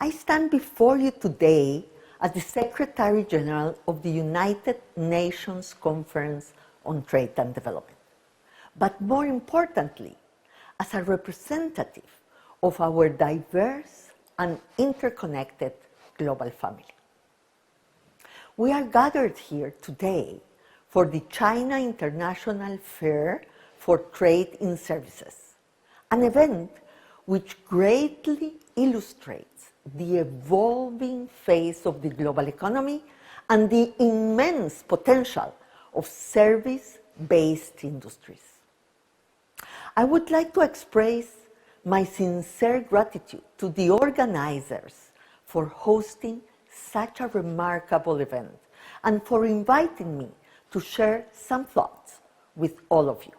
I stand before you today as the Secretary General of the United Nations Conference on Trade and Development, but more importantly, as a representative of our diverse and interconnected global family. We are gathered here today for the China International Fair for Trade in Services, an event which greatly illustrates the evolving phase of the global economy and the immense potential of service-based industries. I would like to express my sincere gratitude to the organizers for hosting such a remarkable event and for inviting me to share some thoughts with all of you.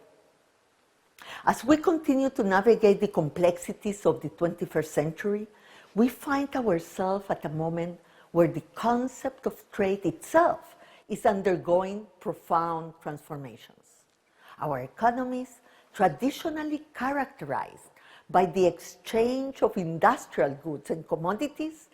As we continue to navigate the complexities of the 21st century, we find ourselves at a moment where the concept of trade itself is undergoing profound transformations. Our economies, traditionally characterized by the exchange of industrial goods and commodities,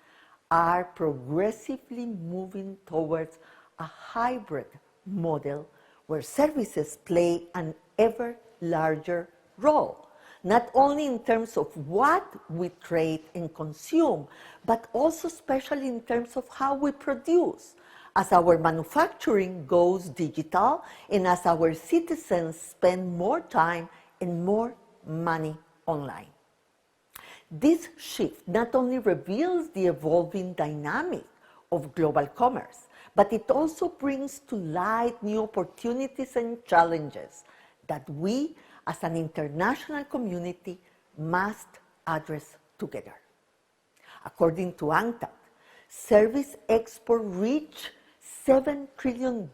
are progressively moving towards a hybrid model where services play an ever larger role, not only in terms of what we trade and consume, but also especially in terms of how we produce, as our manufacturing goes digital and as our citizens spend more time and more money online. This shift not only reveals the evolving dynamic of global commerce, but it also brings to light new opportunities and challenges that we as an international community must address together. According to UNCTAD, service export reached $7 trillion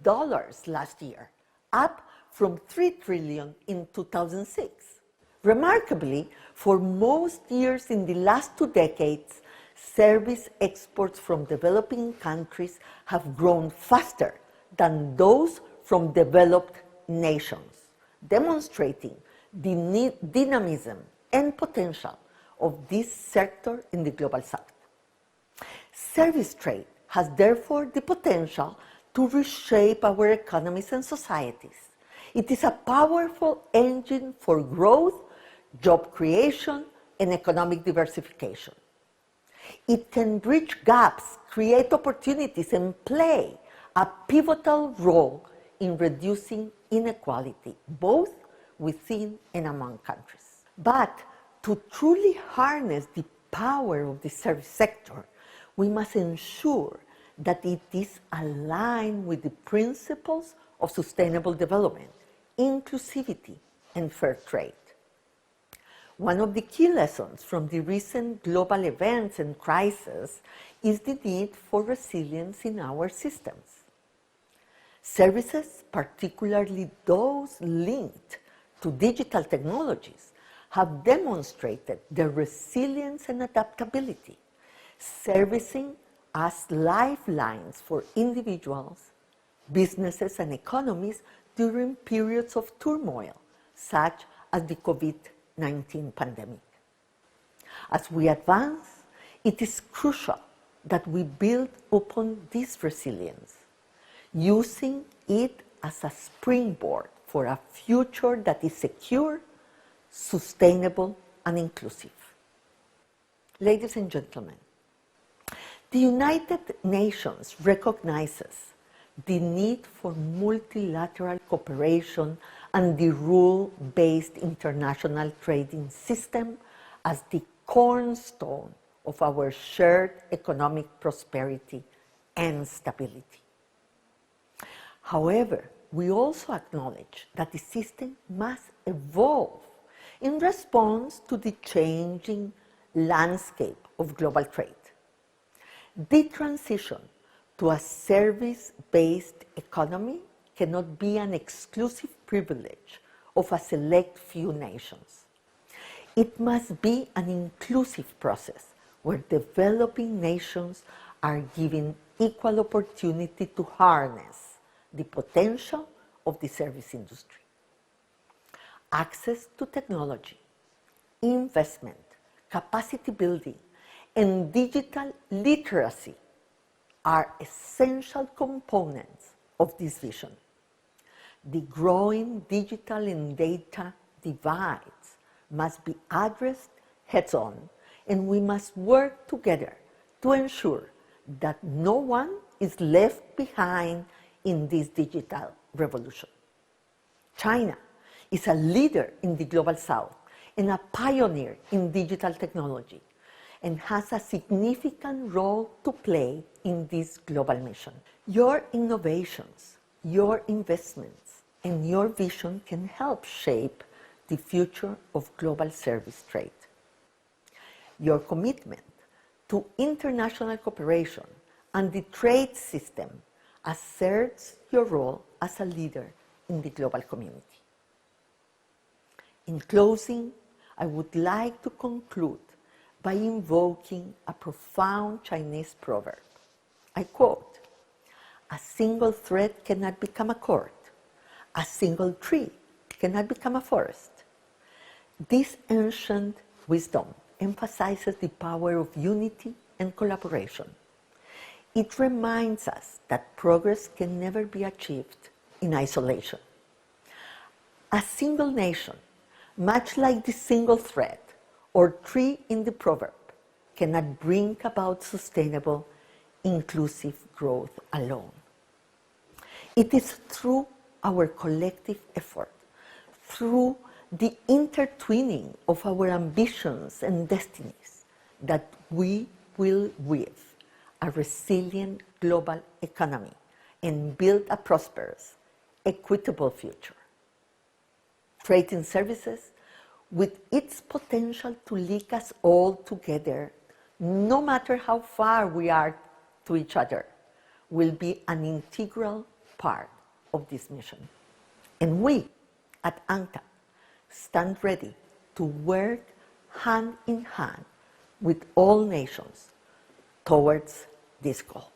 last year, up from $3 trillion in 2006. Remarkably, for most years in the last 2 decades, service exports from developing countries have grown faster than those from developed nations, demonstrating the dynamism and potential of this sector in the global south. Service trade has therefore the potential to reshape our economies and societies. It is a powerful engine for growth, job creation, and economic diversification. It can bridge gaps, create opportunities, and play a pivotal role in reducing inequality, both within and among countries. But to truly harness the power of the service sector, we must ensure that it is aligned with the principles of sustainable development, inclusivity, and fair trade. One of the key lessons from the recent global events and crises is the need for resilience in our systems. Services, particularly those linked to digital technologies, have demonstrated their resilience and adaptability, servicing as lifelines for individuals, businesses, and economies during periods of turmoil, such as the COVID-19 pandemic. As we advance, it is crucial that we build upon this resilience, using it as a springboard for a future that is secure, sustainable, and inclusive. Ladies and gentlemen, the United Nations recognizes the need for multilateral cooperation and the rule-based international trading system as the cornerstone of our shared economic prosperity and stability. However, we also acknowledge that the system must evolve in response to the changing landscape of global trade. The transition to a service-based economy cannot be an exclusive privilege of a select few nations. It must be an inclusive process where developing nations are given equal opportunity to harness the potential of the service industry. Access to technology, investment, capacity building, and digital literacy are essential components of this vision. The growing digital and data divides must be addressed heads-on, and we must work together to ensure that no one is left behind in this digital revolution. China is a leader in the Global South and a pioneer in digital technology, and has a significant role to play in this global mission. Your innovations, your investments, and your vision can help shape the future of global service trade. Your commitment to international cooperation and the trade system asserts your role as a leader in the global community. In closing, I would like to conclude by invoking a profound Chinese proverb. I quote, "A single thread cannot become a cord. A single tree cannot become a forest." This ancient wisdom emphasizes the power of unity and collaboration. It reminds us that progress can never be achieved in isolation. A single nation, much like the single thread or tree in the proverb, cannot bring about sustainable, inclusive growth alone. It is through our collective effort, through the intertwining of our ambitions and destinies, that we will weave a resilient global economy and build a prosperous, equitable future. Trade in services, with its potential to link us all together, no matter how far we are to each other, will be an integral part of this mission. And we, at ANCTAD, stand ready to work hand in hand with all nations towards this goal.